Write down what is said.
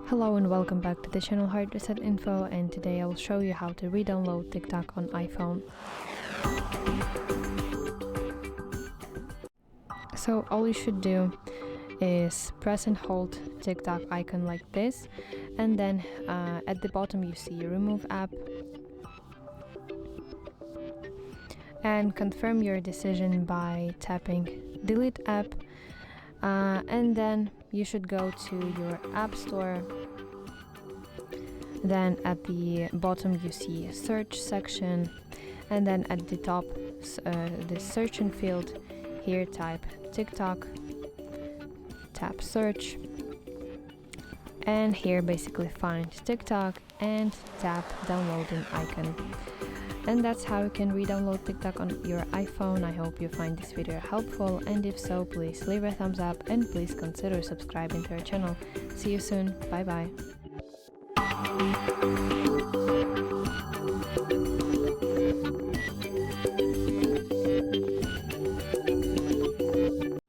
Hello and welcome back to the channel HardReset.Info, and today I will show you how to re-download TikTok on iPhone. So all you should do is press and hold TikTok icon like this, and then at the bottom you see remove app, and confirm your decision by tapping delete app, and then you should go to your app store. Then at the bottom you see search section, and then at the top the searching field, here type TikTok, tap search, and here basically find TikTok and tap downloading icon. And that's how you can re-download TikTok on your iPhone. I hope you find this video helpful, and if so, please leave a thumbs up and please consider subscribing to our channel. See you soon. Bye bye.